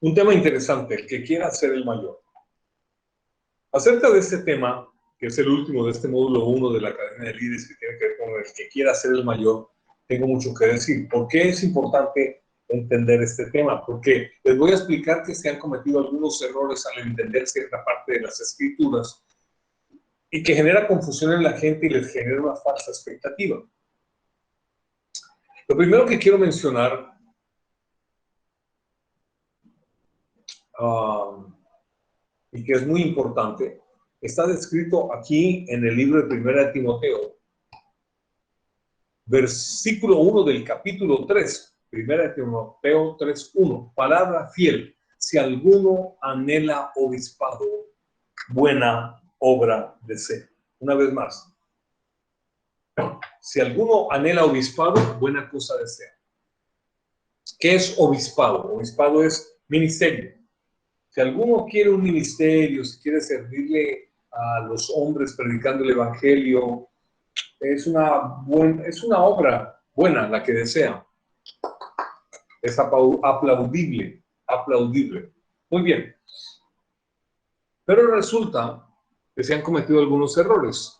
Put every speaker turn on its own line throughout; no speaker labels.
Un tema interesante, el que quiera ser el mayor. Acerca de este tema, que es el último de este módulo 1 de la Academia de Líderes, que tiene que ver con el que quiera ser el mayor, tengo mucho que decir. ¿Por qué es importante entender este tema? Porque les voy a explicar que se han cometido algunos errores al entender cierta parte de las escrituras y que genera confusión en la gente y les genera una falsa expectativa. Lo primero que quiero mencionar y que es muy importante, está descrito aquí en el libro de 1 Timoteo, versículo 1 del capítulo 3, 1 Timoteo 3:1, palabra fiel, si alguno anhela obispado, buena obra desea. Una vez más, si alguno anhela obispado, buena cosa desea. ¿Qué es obispado? Obispado es ministerio. Si alguno quiere un ministerio, si quiere servirle a los hombres predicando el evangelio, es una obra buena la que desea. Es aplaudible, aplaudible. Muy bien. Pero resulta que se han cometido algunos errores.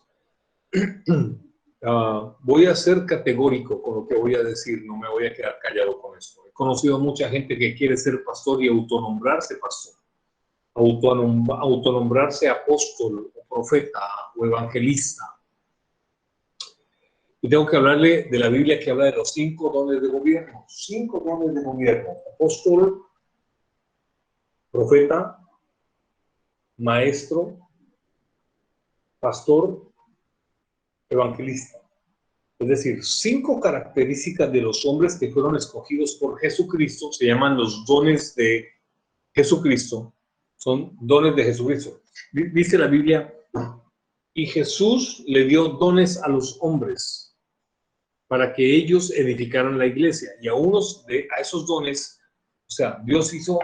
Voy a ser categórico con lo que voy a decir, no me voy a quedar callado con esto. He conocido a mucha gente que quiere ser pastor y autonombrarse pastor, autonombrarse apóstol, o profeta, o evangelista. Y tengo que hablarle de la Biblia que habla de los 5 dones de gobierno. 5 dones de gobierno. Apóstol, profeta, maestro, pastor, evangelista. Es decir, 5 características de los hombres que fueron escogidos por Jesucristo, se llaman los dones de Jesucristo, son dones de Jesucristo. Dice la Biblia, y Jesús le dio dones a los hombres para que ellos edificaran la iglesia. Y a esos dones, o sea, Dios hizo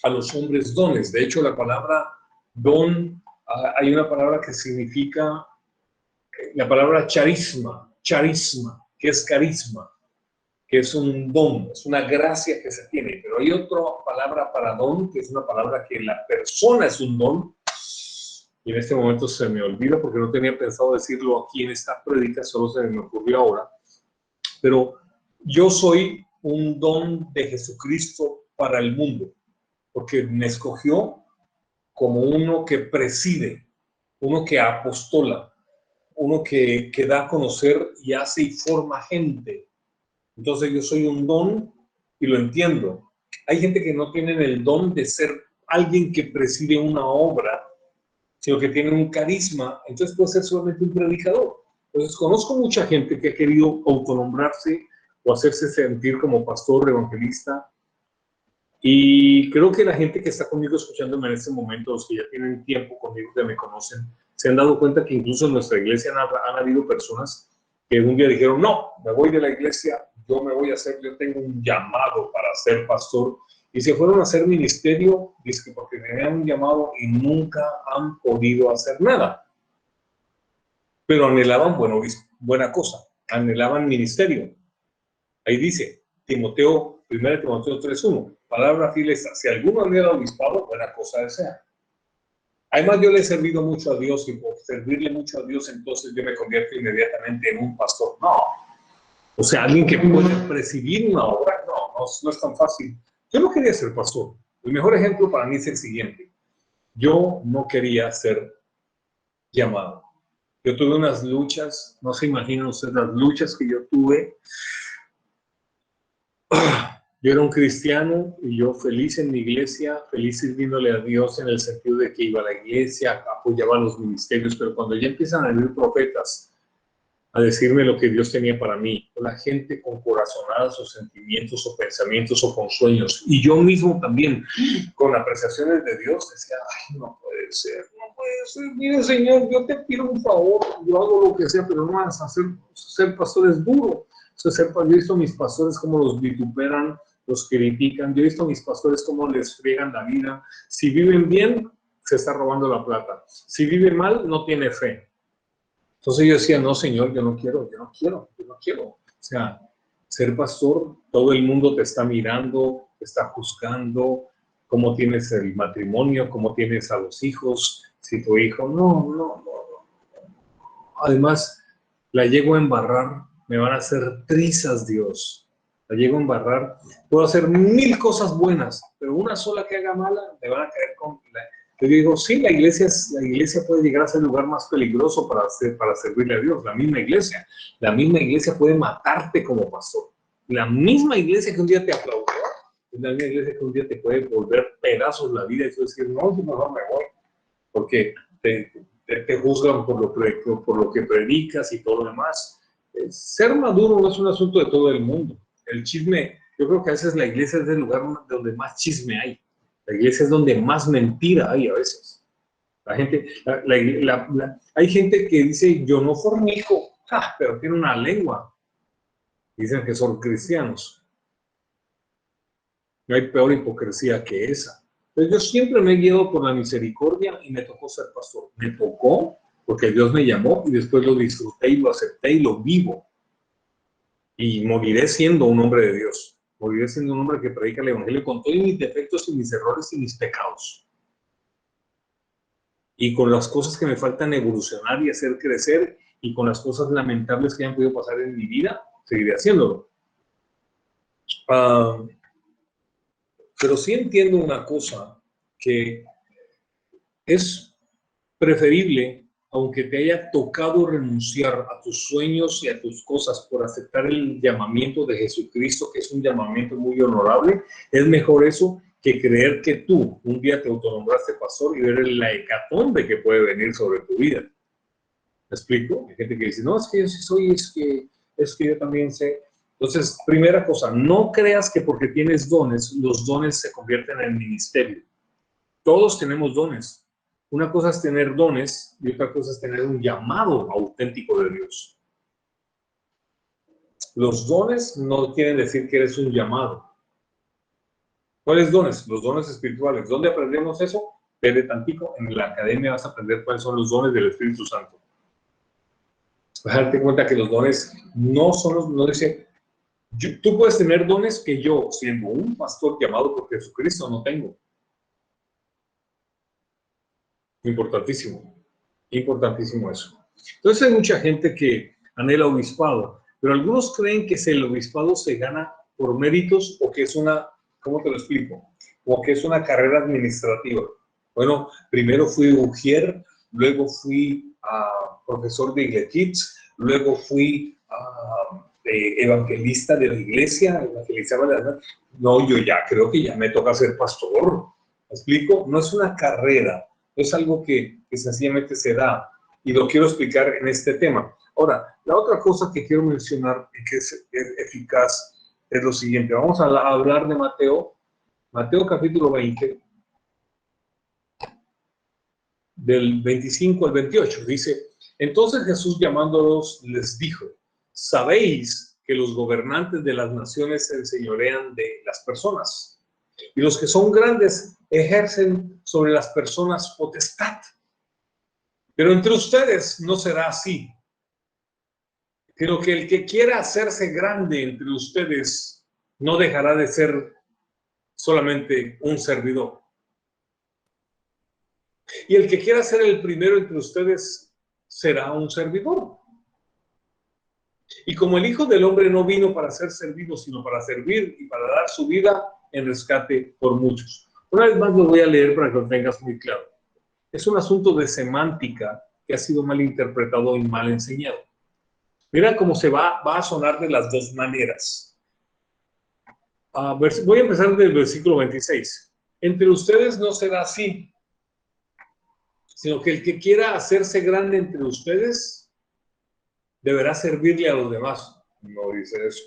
a los hombres dones. De hecho, la palabra don, hay una palabra que significa, la palabra charisma, que es carisma, que es un don, es una gracia que se tiene. Pero hay otra palabra para don, que es una palabra que la persona es un don. Y en este momento se me olvida porque no tenía pensado decirlo aquí en esta prédica, solo se me ocurrió ahora. Pero yo soy un don de Jesucristo para el mundo, porque me escogió como uno que preside, uno que apostola, uno que da a conocer y hace y forma gente. Entonces yo soy un don y lo entiendo. Hay gente que no tiene el don de ser alguien que preside una obra, sino que tiene un carisma, entonces puede ser solamente un predicador. Entonces conozco mucha gente que ha querido autonombrarse o hacerse sentir como pastor, evangelista, y creo que la gente que está conmigo escuchándome en este momento, los que ya tienen tiempo conmigo, que me conocen, se han dado cuenta que incluso en nuestra iglesia han habido personas que un día dijeron, no, me voy de la iglesia, yo tengo un llamado para ser pastor, y se fueron a hacer ministerio, dice, porque tenían un llamado y nunca han podido hacer nada. Pero anhelaban buena cosa, anhelaban ministerio. Ahí dice, 1 Timoteo 3:1, palabra fiel esta, si alguno anhela obispado, buena cosa desea. Además, yo le he servido mucho a Dios y por servirle mucho a Dios, entonces yo me convierto inmediatamente en un pastor. No. O sea, alguien que puede presidir una obra, no es tan fácil. Yo no quería ser pastor. El mejor ejemplo para mí es el siguiente. Yo no quería ser llamado. Yo tuve unas luchas, no se imaginan ustedes las luchas que yo tuve. Yo era un cristiano y yo feliz en mi iglesia, feliz sirviéndole a Dios en el sentido de que iba a la iglesia, apoyaba los ministerios, pero cuando ya empiezan a venir profetas a decirme lo que Dios tenía para mí, la gente con corazonadas o sentimientos o pensamientos o con sueños, y yo mismo también con apreciaciones de Dios, decía, ay, no puede ser, mire Señor, yo te pido un favor, yo hago lo que sea, pero no vas a ser pastores duro. Yo he visto a mis pastores cómo los vituperan, los critican, yo he visto a mis pastores cómo les friegan la vida. Si viven bien, se está robando la plata. Si vive mal, no tiene fe. Entonces yo decía, no, Señor, yo no quiero. O sea, ser pastor, todo el mundo te está mirando, te está juzgando, cómo tienes el matrimonio, cómo tienes a los hijos, si tu hijo, no. Además, la llego a embarrar, me van a hacer trizas, Dios. La llego a embarrar, puedo hacer 1000 cosas buenas, pero una sola que haga mala, me van a caer con... Yo digo, sí, la iglesia puede llegar a ser el lugar más peligroso para servirle a Dios, la misma iglesia. La misma iglesia puede matarte como pastor. La misma iglesia que un día te aplaudió, es la misma iglesia que un día te puede volver pedazos la vida y tú decir, no, yo mejor me voy, porque te juzgan por lo que predicas y todo lo demás. Ser maduro no es un asunto de todo el mundo. El chisme, yo creo que a veces la iglesia es el lugar donde más chisme hay. La iglesia es donde más mentira hay a veces. La gente, hay gente que dice, yo no fornico, pero tiene una lengua. Dicen que son cristianos. No hay peor hipocresía que esa. Entonces yo siempre me he guiado por la misericordia y me tocó ser pastor. Me tocó porque Dios me llamó y después lo disfruté y lo acepté y lo vivo. Y moriré siendo un hombre de Dios. Moriré siendo un hombre que predica el evangelio con todos mis defectos y mis errores y mis pecados. Y con las cosas que me faltan evolucionar y hacer crecer y con las cosas lamentables que hayan podido pasar en mi vida, seguiré haciéndolo. Pero sí entiendo una cosa, que es preferible, aunque te haya tocado renunciar a tus sueños y a tus cosas por aceptar el llamamiento de Jesucristo, que es un llamamiento muy honorable, es mejor eso que creer que tú un día te autonombraste pastor y ver la hecatombe que puede venir sobre tu vida. ¿Me explico? Hay gente que dice, no, es que yo sí soy, es que yo también sé. Entonces, primera cosa, no creas que porque tienes dones, los dones se convierten en ministerio. Todos tenemos dones. Una cosa es tener dones y otra cosa es tener un llamado auténtico de Dios. Los dones no quieren decir que eres un llamado. ¿Cuáles dones? Los dones espirituales. ¿Dónde aprendemos eso? Vete tantito, en la academia vas a aprender cuáles son los dones del Espíritu Santo. Vas a darte cuenta que los dones no son los... No dice, tú puedes tener dones que yo, siendo un pastor llamado por Jesucristo, no tengo. Importantísimo. Importantísimo eso. Entonces hay mucha gente que anhela obispado, pero algunos creen que el obispado se gana por méritos o que es una, ¿cómo te lo explico? O que es una carrera administrativa. Bueno, primero fui ujier, luego fui profesor de Iglesias, luego fui evangelista de la iglesia, evangelizaba la... No, yo ya creo que ya me toca ser pastor. ¿Me explico? No es una carrera, es algo que sencillamente se da. Y lo quiero explicar en este tema. Ahora, la otra cosa que quiero mencionar y que es eficaz es lo siguiente. Vamos a hablar de Mateo capítulo 20, del 25 al 28. Dice, entonces Jesús llamándolos les dijo, ¿sabéis que los gobernantes de las naciones se enseñorean de las personas? Y los que son grandes ejercen sobre las personas potestad. Pero entre ustedes no será así. Sino que el que quiera hacerse grande entre ustedes no dejará de ser solamente un servidor. Y el que quiera ser el primero entre ustedes será un servidor. Y como el Hijo del Hombre no vino para ser servido, sino para servir y para dar su vida en rescate por muchos. Una vez más lo voy a leer para que lo tengas muy claro. Es un asunto de semántica que ha sido mal interpretado y mal enseñado. Mira cómo se va a sonar de las dos maneras. Voy a empezar del versículo 26. Entre ustedes no será así, sino que el que quiera hacerse grande entre ustedes deberá servirle a los demás. No dice eso.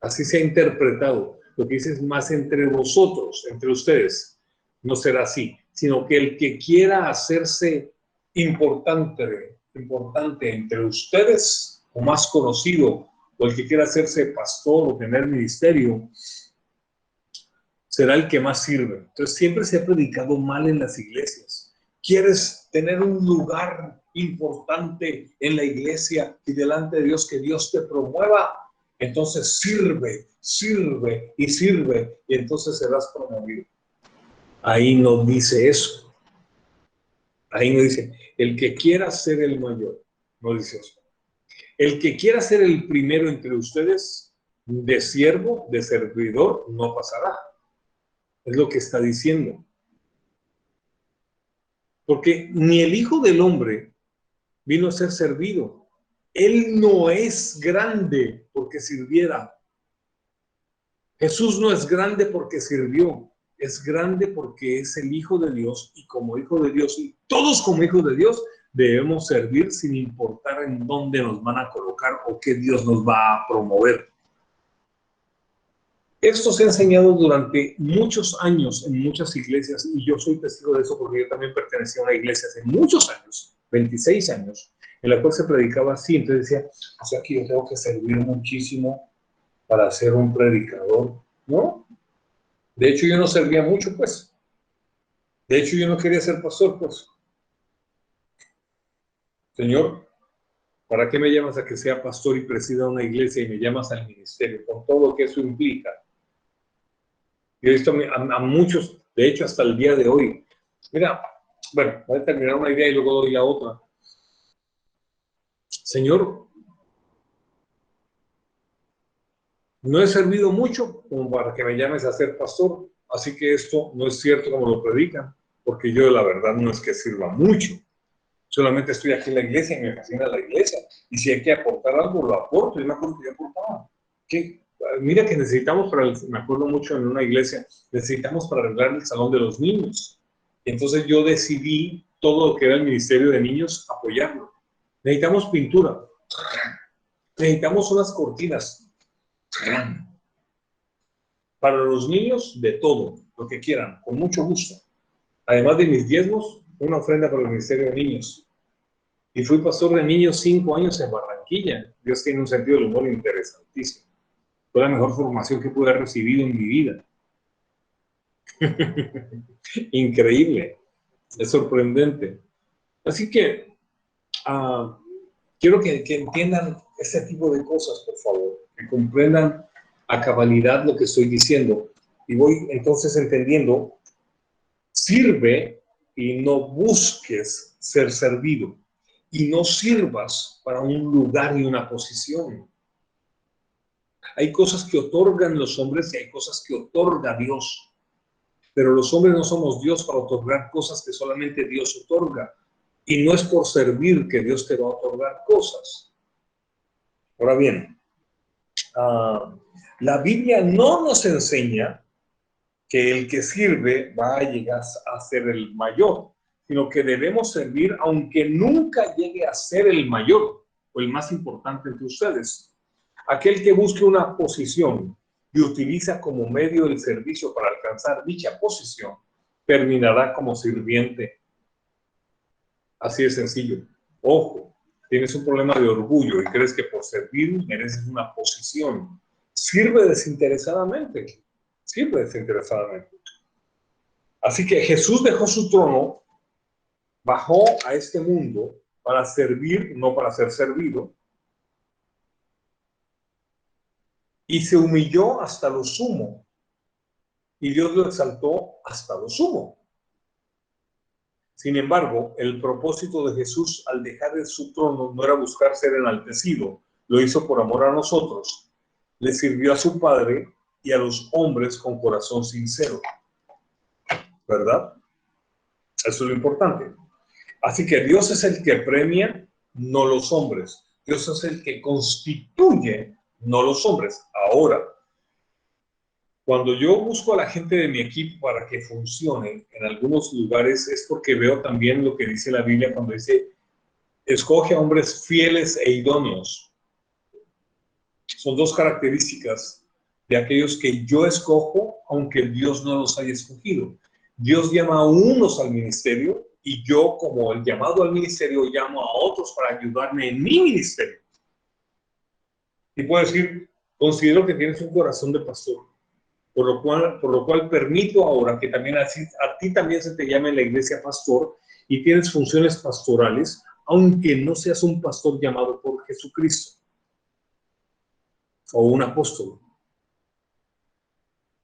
Así se ha interpretado. Lo que dice es más entre vosotros, entre ustedes. No será así, sino que el que quiera hacerse importante entre ustedes, o más conocido, o el que quiera hacerse pastor o tener ministerio, será el que más sirve. Entonces siempre se ha predicado mal en las iglesias. ¿Quieres tener un lugar importante en la iglesia y delante de Dios, que Dios te promueva? Entonces sirve y entonces serás promovido. Ahí no dice eso. Ahí no dice, el que quiera ser el mayor. No dice eso. El que quiera ser el primero entre ustedes, de siervo, de servidor, no pasará. Es lo que está diciendo. Porque ni el Hijo del Hombre vino a ser servido. Él no es grande porque sirviera. Jesús no es grande porque sirvió. Es grande porque es el Hijo de Dios, y como Hijo de Dios, y todos como hijos de Dios, debemos servir sin importar en dónde nos van a colocar o qué Dios nos va a promover. Esto se ha enseñado durante muchos años en muchas iglesias, y yo soy testigo de eso porque yo también pertenecía a una iglesia hace muchos años, 26 años, en la cual se predicaba así. Entonces decía, o sea que yo tengo que servir muchísimo para ser un predicador, ¿no? De hecho, yo no servía mucho, pues. De hecho, yo no quería ser pastor, pues. Señor, ¿para qué me llamas a que sea pastor y presida una iglesia y me llamas al ministerio, con todo lo que eso implica? Yo he visto a muchos, de hecho, hasta el día de hoy. Mira, bueno, voy a terminar una idea y luego doy la otra. Señor, no he servido mucho como para que me llames a ser pastor, así que esto no es cierto como lo predican, porque yo la verdad no es que sirva mucho. Solamente estoy aquí en la iglesia y me fascina la iglesia. Y si hay que aportar algo, lo aporto. Yo me acuerdo que yo aportaba. ¿Qué? Mira que necesitamos me acuerdo mucho en una iglesia, necesitamos para arreglar el salón de los niños. Entonces yo decidí todo lo que era el ministerio de niños, apoyarlo. Necesitamos pintura. Necesitamos unas cortinas. Para los niños, de todo, lo que quieran, con mucho gusto. Además de mis diezmos, una ofrenda para el ministerio de niños. Y fui pastor de niños 5 años en Barranquilla. Dios tiene un sentido del humor interesantísimo. Fue la mejor formación que pude haber recibido en mi vida. Increíble. Es sorprendente. Así que quiero que entiendan este tipo de cosas, por favor. Que comprendan a cabalidad lo que estoy diciendo. Y voy entonces entendiendo, sirve y no busques ser servido. Y no sirvas para un lugar y una posición. Hay cosas que otorgan los hombres y hay cosas que otorga Dios. Pero los hombres no somos Dios para otorgar cosas que solamente Dios otorga. Y no es por servir que Dios te va a otorgar cosas. Ahora bien, la Biblia no nos enseña que el que sirve va a llegar a ser el mayor, sino que debemos servir aunque nunca llegue a ser el mayor o el más importante entre ustedes. Aquel que busque una posición y utiliza como medio el servicio para alcanzar dicha posición, terminará como sirviente. Así de sencillo. Ojo, tienes un problema de orgullo y crees que por servir mereces una posición. Sirve desinteresadamente. Sirve desinteresadamente. Así que Jesús dejó su trono, bajó a este mundo para servir, no para ser servido, y se humilló hasta lo sumo, y Dios lo exaltó hasta lo sumo. Sin embargo, el propósito de Jesús al dejar su trono no era buscar ser enaltecido, lo hizo por amor a nosotros. Le sirvió a su Padre y a los hombres con corazón sincero. ¿Verdad? Eso es lo importante. Así que Dios es el que premia, no los hombres. Dios es el que constituye, no los hombres. Ahora, cuando yo busco a la gente de mi equipo para que funcione en algunos lugares, es porque veo también lo que dice la Biblia cuando dice, escoge a hombres fieles e idóneos. Son dos características de aquellos que yo escojo, aunque Dios no los haya escogido. Dios llama a unos al ministerio y yo, como el llamado al ministerio, llamo a otros para ayudarme en mi ministerio. Y puedo decir, considero que tienes un corazón de pastor, por lo cual permito ahora que también a ti también se te llame en la iglesia pastor y tienes funciones pastorales, aunque no seas un pastor llamado por Jesucristo o un apóstol.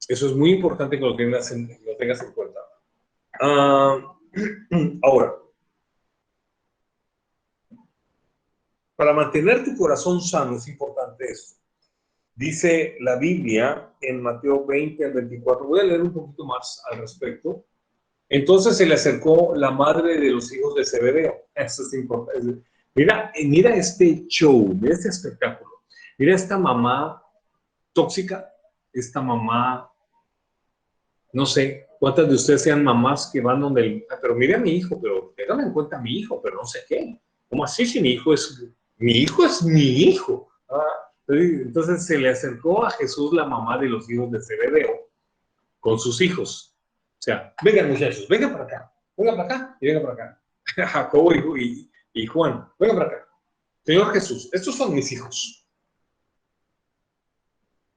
Eso es muy importante que lo tengas en cuenta. Ahora, para mantener tu corazón sano es importante esto. Dice la Biblia en Mateo 20 al 24, voy a leer un poquito más al respecto. Entonces se le acercó la madre de los hijos de Zebedeo. Eso es importante. Mira este show, mira este espectáculo. Mira esta mamá tóxica, esta mamá, no sé cuántas de ustedes sean mamás que van donde pero mire a mi hijo, pero téngame en cuenta a mi hijo, pero no sé qué. ¿Cómo así si mi hijo es mi hijo? Es mi hijo. Entonces se le acercó a Jesús la mamá de los hijos de Zebedeo con sus hijos. O sea, vengan muchachos, vengan para acá y vengan para acá. Jacobo y Juan, vengan para acá. Señor Jesús, estos son mis hijos.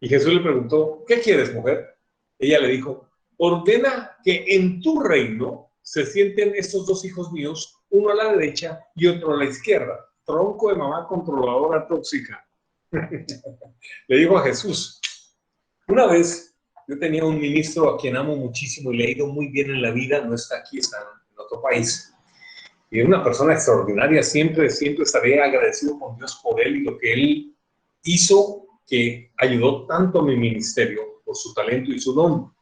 Y Jesús le preguntó, ¿qué quieres, mujer? Ella le dijo, ordena que en tu reino se sienten estos dos hijos míos, uno a la derecha y otro a la izquierda. Tronco de mamá controladora tóxica. Le dijo a Jesús. Una vez yo tenía un ministro a quien amo muchísimo y le ha ido muy bien en la vida, no está aquí, está en otro país. Y es una persona extraordinaria, siempre estaré agradecido con Dios por él y lo que él hizo, que ayudó tanto a mi ministerio por su talento y su don.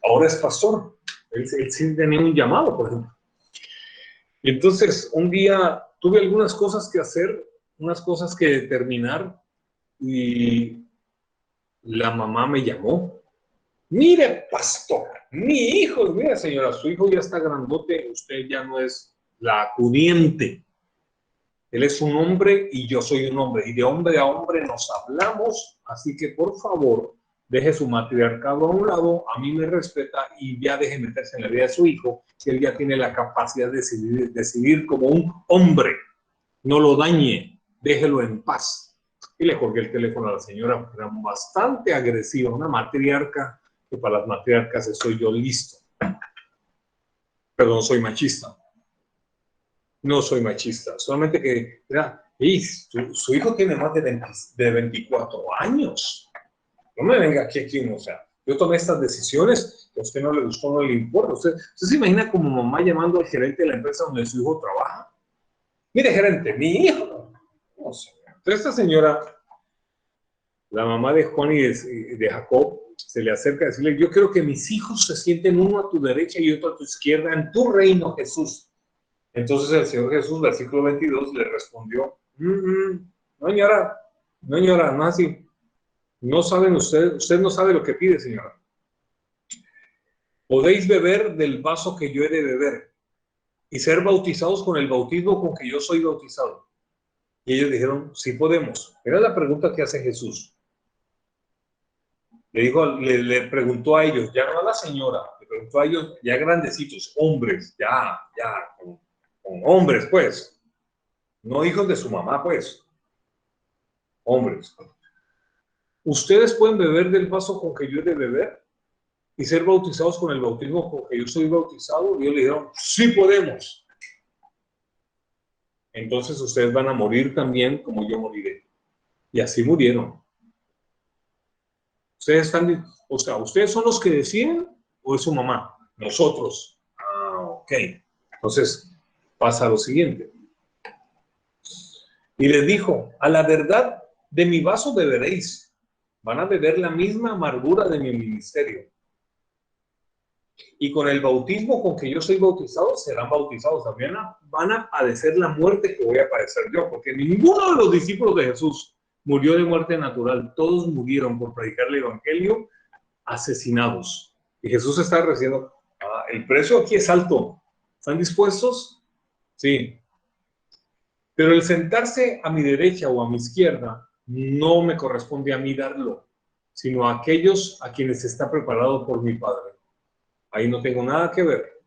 Ahora es pastor, él sí tenía un llamado, por ejemplo. Y entonces un día tuve algunas cosas que hacer, unas cosas que terminar y la mamá me llamó. Mire, pastor, mi hijo, mire, señora, su hijo ya está grandote, usted ya no es la acudiente. Él es un hombre y yo soy un hombre, y de hombre a hombre nos hablamos, así que por favor, deje su matriarcado a un lado, a mí me respeta y ya deje meterse en la vida de su hijo, que él ya tiene la capacidad de decidir como un hombre. No lo dañe, déjelo en paz. Y le colgué el teléfono a la señora, porque era bastante agresiva, una matriarca, que para las matriarcas estoy yo listo. Pero no soy machista. No soy machista. Solamente que, mira, su hijo tiene más de 24 años. No me venga aquí, o sea, yo tomé estas decisiones, que a usted no le gustó, no le importa. ¿Usted se imagina como mamá llamando al gerente de la empresa donde su hijo trabaja? Mire, gerente, mi hijo. No sé. Entonces esta señora, la mamá de Juan y de Jacob, se le acerca a decirle, yo quiero que mis hijos se sienten uno a tu derecha y otro a tu izquierda en tu reino, Jesús. Entonces el Señor Jesús, versículo 22, le respondió, no, señora, no así. No saben usted no sabe lo que pide, señora. Podéis beber del vaso que yo he de beber y ser bautizados con el bautismo con que yo soy bautizado. Y ellos dijeron, sí podemos. Era la pregunta que hace Jesús. Le preguntó a ellos, ya no a la señora, le preguntó a ellos, ya grandecitos, hombres, con hombres, pues. No hijos de su mamá, pues. Hombres. ¿Ustedes pueden beber del vaso con que yo he de beber y ser bautizados con el bautismo con que yo soy bautizado? Y ellos le dijeron, sí podemos. Entonces ustedes van a morir también como yo moriré. Y así murieron. Ustedes están, o sea, ¿ustedes son los que deciden o es su mamá? Nosotros. Ok. Entonces pasa lo siguiente. Y les dijo, a la verdad de mi vaso beberéis. Van a beber la misma amargura de mi ministerio. Y con el bautismo con que yo soy bautizado, serán bautizados. También van a padecer la muerte que voy a padecer yo, porque ninguno de los discípulos de Jesús murió de muerte natural. Todos murieron por predicar el evangelio, asesinados. Y Jesús está diciendo, el precio aquí es alto. ¿Están dispuestos? Sí. Pero el sentarse a mi derecha o a mi izquierda no me corresponde a mí darlo, sino a aquellos a quienes está preparado por mi Padre. Ahí no tengo nada que ver.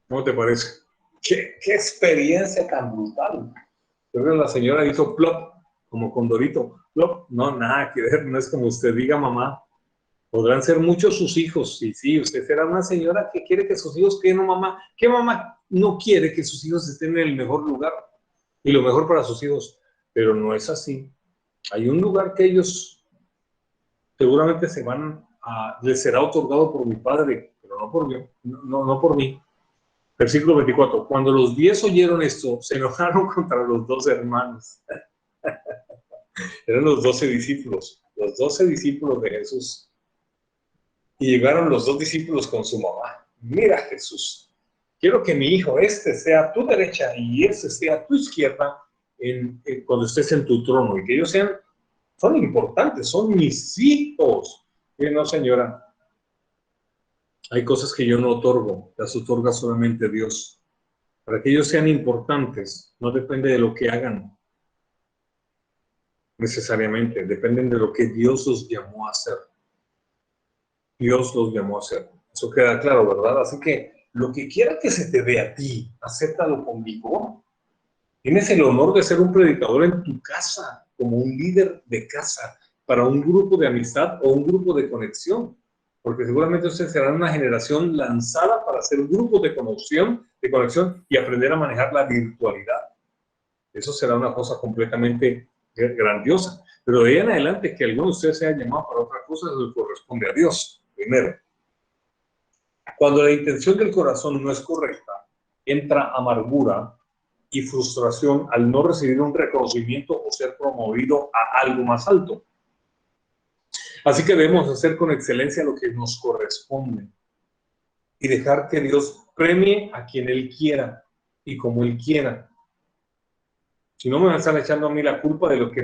¿Cómo te parece? ¿Qué experiencia tan brutal? Yo creo que la señora hizo plop, como Condorito. Plop, no, nada que ver, no es como usted diga, mamá. Podrán ser muchos sus hijos, y sí, usted será una señora que quiere que sus hijos queden, mamá. ¿Qué mamá no quiere que sus hijos estén en el mejor lugar? Y lo mejor para sus hijos. Pero no es así. Hay un lugar que ellos seguramente les será otorgado por mi Padre, pero no por mí. No por mí. Versículo 24. Cuando los 10 oyeron esto, se enojaron contra los 12 hermanos. Eran los 12 discípulos. Los 12 discípulos de Jesús. Y llegaron los 2 discípulos con su mamá. Mira, Jesús, quiero que mi hijo este sea a tu derecha y este sea a tu izquierda cuando estés en tu trono. Y que ellos son importantes, son mis hijos. Y no, señora, hay cosas que yo no otorgo, las otorga solamente Dios. Para que ellos sean importantes, no depende de lo que hagan necesariamente, dependen de lo que Dios los llamó a hacer. Dios los llamó a hacer. Eso queda claro, ¿verdad? Así que lo que quiera que se te dé a ti, acéptalo con vigor. Tienes el honor de ser un predicador en tu casa, como un líder de casa, para un grupo de amistad o un grupo de conexión. Porque seguramente ustedes serán una generación lanzada para hacer grupos de conexión y aprender a manejar la virtualidad. Eso será una cosa completamente grandiosa. Pero de ahí en adelante, que alguno de ustedes sea llamado para otra cosa, eso corresponde a Dios, primero. Cuando la intención del corazón no es correcta, entra amargura y frustración al no recibir un reconocimiento o ser promovido a algo más alto. Así que debemos hacer con excelencia lo que nos corresponde y dejar que Dios premie a quien Él quiera y como Él quiera. Si no, me van a estar echando a mí la culpa de lo que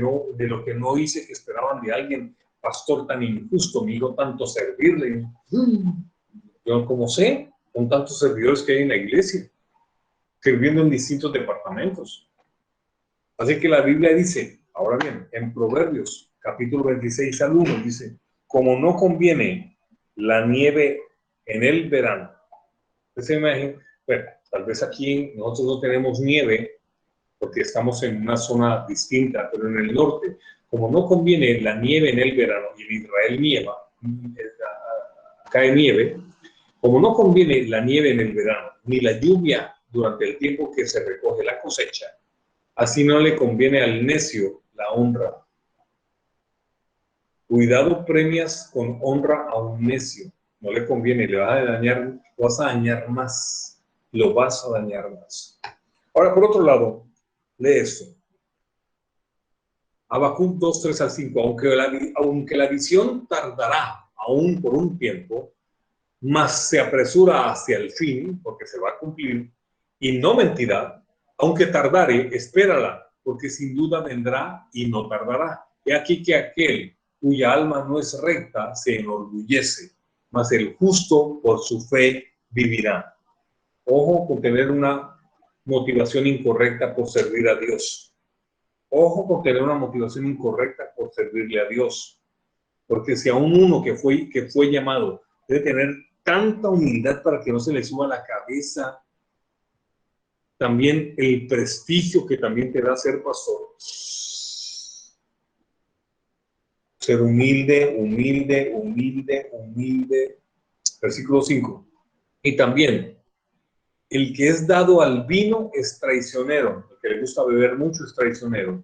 no hice, que esperaban de alguien, pastor tan injusto, me dijo tanto servirle. Yo, como sé, con tantos servidores que hay en la iglesia, sirviendo en distintos departamentos. Así que la Biblia dice, ahora bien, en Proverbios, capítulo 26 al 1, dice, como no conviene la nieve en el verano. Esa imagen, bueno, tal vez aquí nosotros no tenemos nieve, porque estamos en una zona distinta, pero en el norte, como no conviene la nieve en el verano, y en Israel nieva, cae nieve, como no conviene la nieve en el verano, ni la lluvia durante el tiempo que se recoge la cosecha, así no le conviene al necio la honra. Cuidado premias con honra a un necio, no le conviene, le vas a dañar más, lo vas a dañar más. Ahora, por otro lado, lee esto. Habacuc 2, 3 al 5. Aunque la visión tardará aún por un tiempo, mas se apresura hacia el fin, porque se va a cumplir, y no mentirá, aunque tardare, espérala, porque sin duda vendrá y no tardará. He aquí que aquel cuya alma no es recta se enorgullece, mas el justo por su fe vivirá. Ojo con tener una motivación incorrecta por servir a Dios. Ojo con tener una motivación incorrecta por servirle a Dios. Porque si aún uno que fue llamado debe tener tanta humildad para que no se le suba la cabeza, también el prestigio que también te da ser pastor. Ser humilde, humilde, humilde, humilde. Versículo 5. Y también, el que es dado al vino es traicionero. El que le gusta beber mucho es traicionero.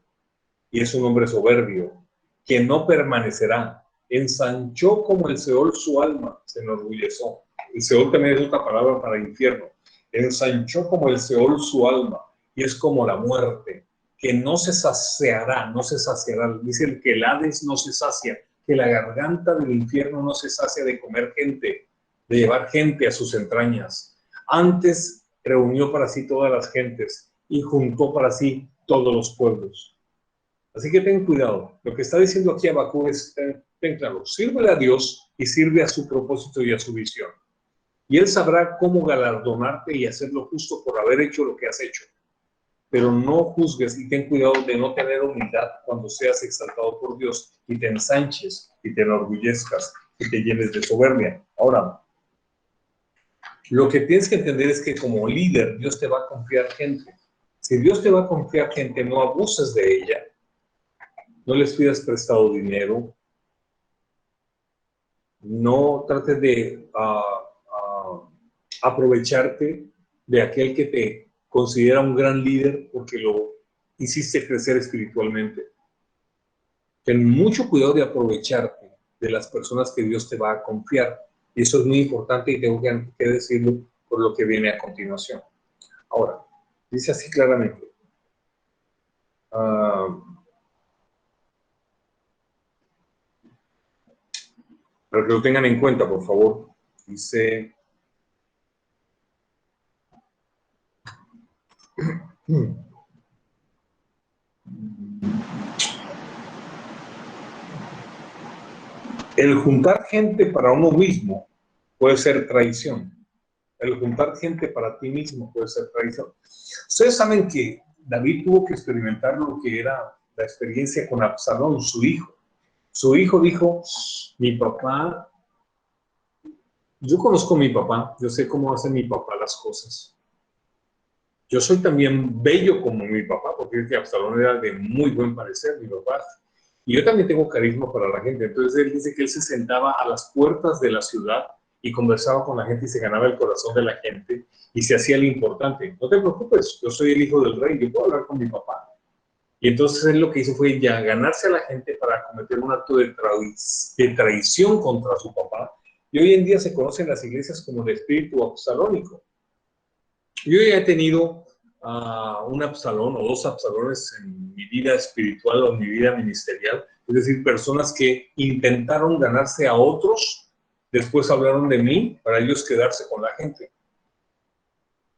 Y es un hombre soberbio, que no permanecerá. Ensanchó como el Seol su alma, se enorgulleció. El Seol también es otra palabra para infierno. Ensanchó como el Seol su alma, y es como la muerte, que no se saciará, no se saciará. Dice el que el Hades no se sacia, que la garganta del infierno no se sacia de comer gente, de llevar gente a sus entrañas. Antes reunió para sí todas las gentes y juntó para sí todos los pueblos. Así que ten cuidado. Lo que está diciendo aquí Habacuc es, ten claro, sírvele a Dios y sirve a su propósito y a su visión. Y Él sabrá cómo galardonarte y hacerlo justo por haber hecho lo que has hecho. Pero no juzgues y ten cuidado de no tener humildad cuando seas exaltado por Dios y te ensanches y te enorgullezcas y te llenes de soberbia. Ahora, lo que tienes que entender es que como líder Dios te va a confiar gente. Si Dios te va a confiar gente, no abuses de ella. No les pidas prestado dinero. No trates de aprovecharte de aquel que te considera un gran líder porque lo hiciste crecer espiritualmente. Ten mucho cuidado de aprovecharte de las personas que Dios te va a confiar. Y eso es muy importante y tengo que decirlo por lo que viene a continuación. Ahora, dice así claramente. Para que lo tengan en cuenta, por favor. Dice... El juntar gente para uno mismo puede ser traición. El juntar gente para ti mismo puede ser traición. Ustedes saben que David tuvo que experimentar lo que era la experiencia con Absalón, su hijo. Su hijo dijo, mi papá, yo conozco a mi papá, yo sé cómo hace mi papá las cosas. Yo soy también bello como mi papá, porque Absalón era de muy buen parecer, mi papá. Y yo también tengo carisma para la gente. Entonces él dice que él se sentaba a las puertas de la ciudad y conversaba con la gente y se ganaba el corazón de la gente y se hacía lo importante. No te preocupes, yo soy el hijo del rey, yo puedo hablar con mi papá. Y entonces él lo que hizo fue ya ganarse a la gente para cometer un acto de traición contra su papá. Y hoy en día se conocen las iglesias como el espíritu absalónico. Yo ya he tenido un Absalón o dos Absalones en mi vida espiritual o en mi vida ministerial, es decir, personas que intentaron ganarse a otros, después hablaron de mí para ellos quedarse con la gente.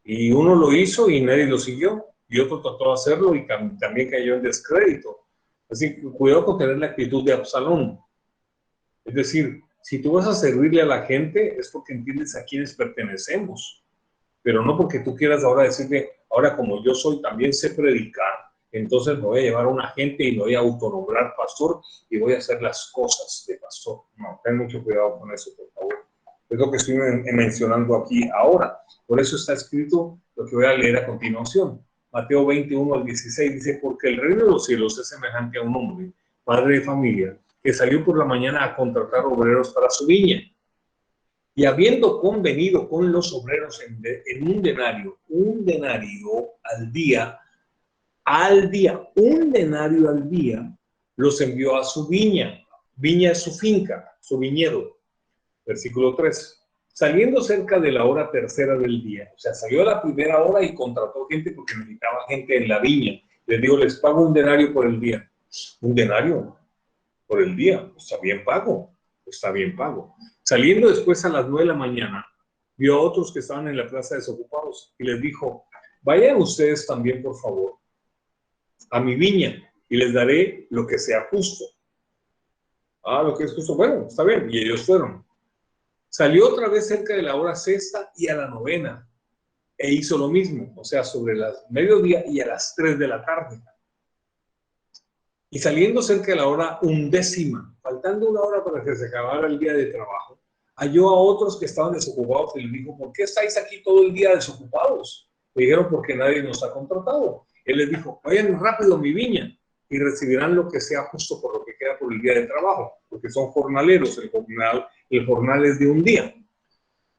Y uno lo hizo y nadie lo siguió, y otro trató de hacerlo y también cayó en descrédito. Así que cuidado con tener la actitud de Absalón. Es decir, si tú vas a servirle a la gente, es porque entiendes a quiénes pertenecemos. Pero no porque tú quieras ahora decirle, ahora como yo soy, también sé predicar, entonces me voy a llevar a una gente y me voy a autonombrar pastor y voy a hacer las cosas de pastor. No, ten mucho cuidado con eso, por favor. Es lo que estoy mencionando aquí ahora. Por eso está escrito lo que voy a leer a continuación. Mateo 21 al 16 dice, porque el reino de los cielos es semejante a un hombre, padre de familia, que salió por la mañana a contratar obreros para su viña. Y habiendo convenido con los obreros en un denario un denario al día, los envió a su viña. Viña es su finca, su viñedo. Versículo 3. Saliendo cerca de la hora tercera del día, o sea, salió a la primera hora y contrató gente porque necesitaba gente en la viña. Les digo, les pago un denario por el día. Un denario por el día, está bien pago, está bien pago. Saliendo después a las 9 de la mañana, vio a otros que estaban en la plaza desocupados y les dijo, vayan ustedes también, por favor, a mi viña y les daré lo que sea justo. Ah, lo que es justo, bueno, está bien. Y ellos fueron. Salió otra vez cerca de la hora sexta y a la novena e hizo lo mismo, o sea, sobre las mediodía y a las 3 de la tarde. Y saliendo cerca de la hora undécima, faltando una hora para que se acabara el día de trabajo, halló a otros que estaban desocupados y les dijo, ¿por qué estáis aquí todo el día desocupados? Le dijeron, porque nadie nos ha contratado. Él les dijo, vayan rápido a mi viña y recibirán lo que sea justo por lo que queda por el día de trabajo, porque son jornaleros, el jornal es de un día.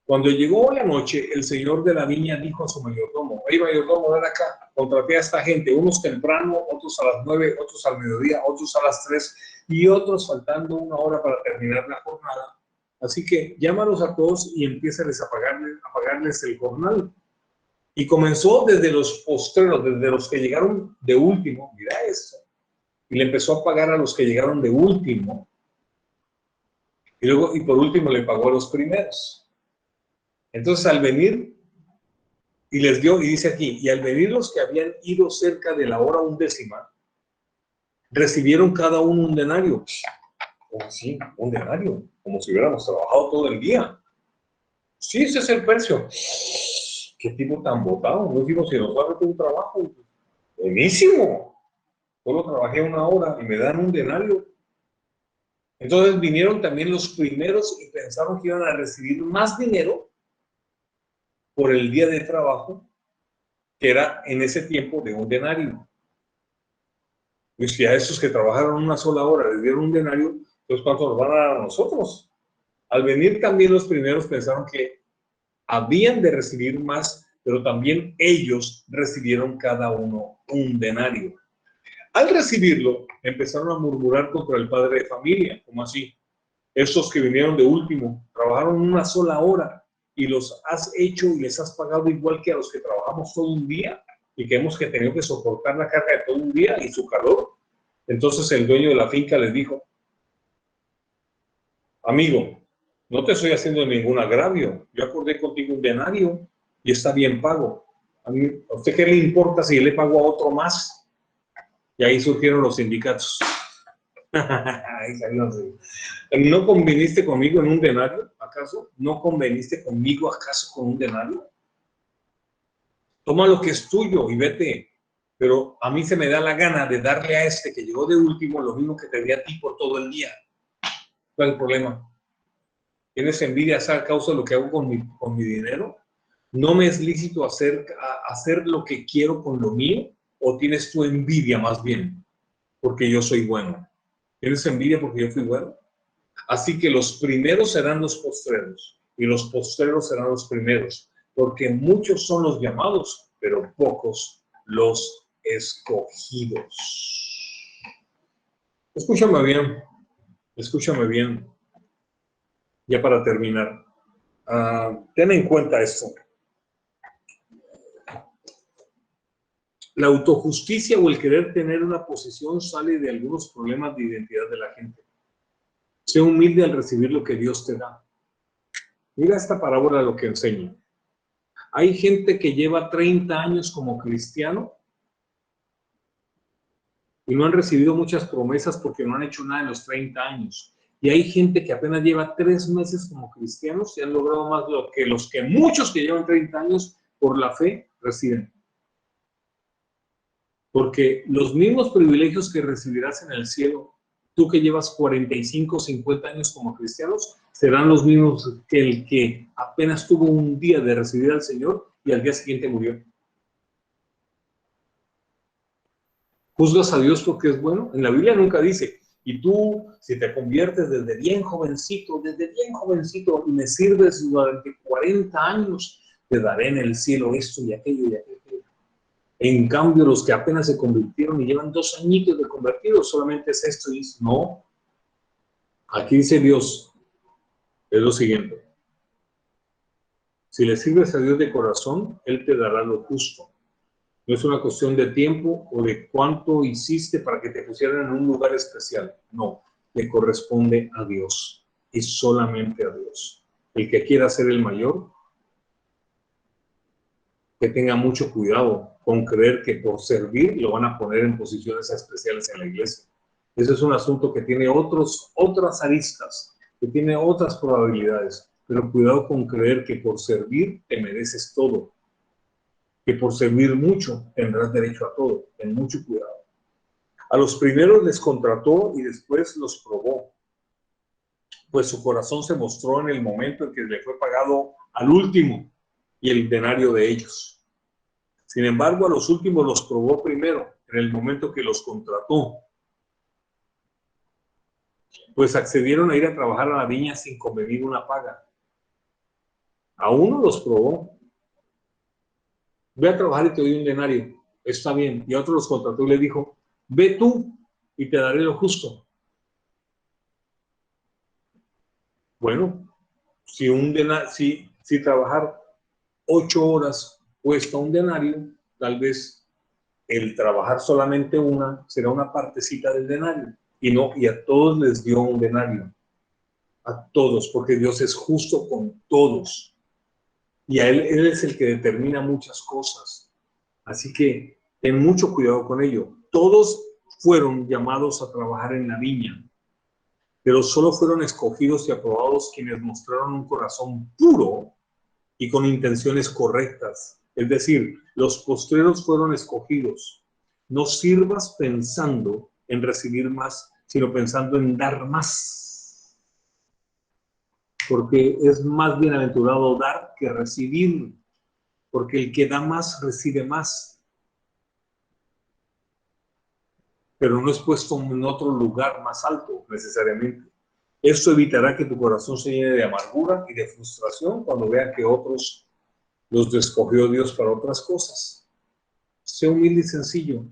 Cuando llegó la noche, el señor de la viña dijo a su mayordomo, hey mayordomo, ven acá, contraté a esta gente, unos temprano, otros a las 9, otros al mediodía, otros a las 3 y otros faltando una hora para terminar la jornada. Así que llámalos a todos y empiézales a pagarles el jornal. Y comenzó desde los postreros, desde los que llegaron de último, mira esto, y le empezó a pagar a los que llegaron de último, y luego, y por último le pagó a los primeros. Entonces, al venir, y les dio, y dice aquí, y al venir los que habían ido cerca de la hora undécima, recibieron cada uno un denario. ¿Cómo así? Un denario, como si hubiéramos trabajado todo el día. Sí, ese es el precio. Qué tipo tan botado. No digo, si nos va a meter un trabajo, buenísimo. Solo trabajé una hora y me dan un denario. Entonces vinieron también los primeros y pensaron que iban a recibir más dinero por el día de trabajo, que era en ese tiempo de un denario. Pues si a esos que trabajaron una sola hora les dieron un denario, pues ¿cuánto nos van a dar a nosotros? Al venir también los primeros pensaron que habían de recibir más, pero también ellos recibieron cada uno un denario. Al recibirlo, empezaron a murmurar contra el padre de familia, ¿cómo así? Estos que vinieron de último, trabajaron una sola hora y los has hecho y les has pagado igual que a los que trabajamos todo un día y que hemos tenido que soportar la carga de todo un día y su calor. Entonces el dueño de la finca les dijo: amigo, no te estoy haciendo ningún agravio. Yo acordé contigo un denario y está bien pago. ¿A usted qué le importa si le pago a otro más? Y ahí surgieron los sindicatos. ¿No conveniste conmigo en un denario, acaso? ¿No conveniste conmigo, acaso, con un denario? Toma lo que es tuyo y vete. Pero a mí se me da la gana de darle a este que llegó de último lo mismo que te di a ti por todo el día. ¿Cuál es el problema? ¿Tienes envidia a causa de lo que hago con mi dinero? ¿No me es lícito hacer lo que quiero con lo mío? ¿O tienes tu envidia más bien porque yo soy bueno? ¿Tienes envidia porque yo fui bueno? Así que los primeros serán los postreros y los postreros serán los primeros, porque muchos son los llamados, pero pocos los escogidos. Escúchame bien, escúchame bien, ya para terminar. Ten en cuenta esto. La autojusticia o el querer tener una posición sale de algunos problemas de identidad de la gente. Sé humilde al recibir lo que Dios te da. Mira esta parábola lo que enseña. Hay gente que lleva 30 años como cristiano y no han recibido muchas promesas porque no han hecho nada en los 30 años. Y hay gente que apenas lleva 3 meses como cristianos y han logrado más lo que muchos que llevan 30 años por la fe reciben. Porque los mismos privilegios que recibirás en el cielo, tú que llevas 45, 50 años como cristianos, serán los mismos que el que apenas tuvo un día de recibir al Señor y al día siguiente murió. ¿Juzgas a Dios porque es bueno? En la Biblia nunca dice: y tú, si te conviertes desde bien jovencito, y me sirves durante 40 años, te daré en el cielo esto y aquello y aquello. En cambio, los que apenas se convirtieron y llevan 2 añitos de convertidos, solamente es esto y dice: no. Aquí dice Dios, es lo siguiente: si le sirves a Dios de corazón, Él te dará lo justo. No es una cuestión de tiempo o de cuánto hiciste para que te pusieran en un lugar especial. No, le corresponde a Dios y solamente a Dios. El que quiera ser el mayor, que tenga mucho cuidado con creer que por servir lo van a poner en posiciones especiales en la iglesia. Ese es un asunto que tiene otras aristas, que tiene otras probabilidades. Pero cuidado con creer que por servir te mereces todo, que por servir mucho tendrás derecho a todo. Ten mucho cuidado. A los primeros les contrató y después los probó, pues su corazón se mostró en el momento en que le fue pagado al último y el denario de ellos. Sin embargo, a los últimos los probó primero, en el momento que los contrató, pues accedieron a ir a trabajar a la viña sin convenir una paga. A uno los probó: ve a trabajar y te doy un denario, está bien. Y a otro los contrató y le dijo: ve tú y te daré lo justo. Bueno, si trabajar 8 horas cuesta un denario, tal vez el trabajar solamente una será una partecita del denario. Y a todos les dio un denario. A todos, porque Dios es justo con todos. Y a Él es el que determina muchas cosas. Así que ten mucho cuidado con ello. Todos fueron llamados a trabajar en la viña, pero solo fueron escogidos y aprobados quienes mostraron un corazón puro y con intenciones correctas. Es decir, los postreros fueron escogidos. No sirvas pensando en recibir más, sino pensando en dar más. Porque es más bienaventurado dar que recibir, porque el que da más recibe más. Pero no es puesto en otro lugar más alto necesariamente. Esto evitará que tu corazón se llene de amargura y de frustración cuando vea que otros los escogió Dios para otras cosas. Sé humilde y sencillo.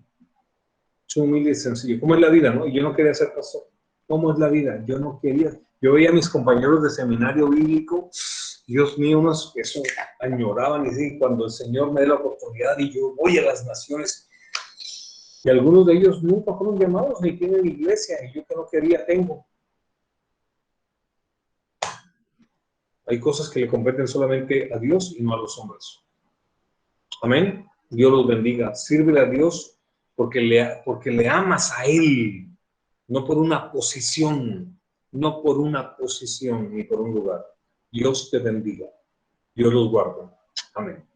Sé humilde y sencillo. ¿Cómo es la vida, no? Yo no quería ser pastor. ¿Cómo es la vida? Yo no quería. Yo veía a mis compañeros de seminario bíblico, Dios mío, unos que eso añoraban y sí, cuando el Señor me dé la oportunidad y yo voy a las naciones. Y algunos de ellos nunca fueron llamados ni tienen iglesia, y yo que no quería tengo. Hay cosas que le competen solamente a Dios y no a los hombres. Amén. Dios los bendiga. Sírvele a Dios porque le amas a Él, no por una posición, no por una posición ni por un lugar. Dios te bendiga. Dios los guarde. Amén.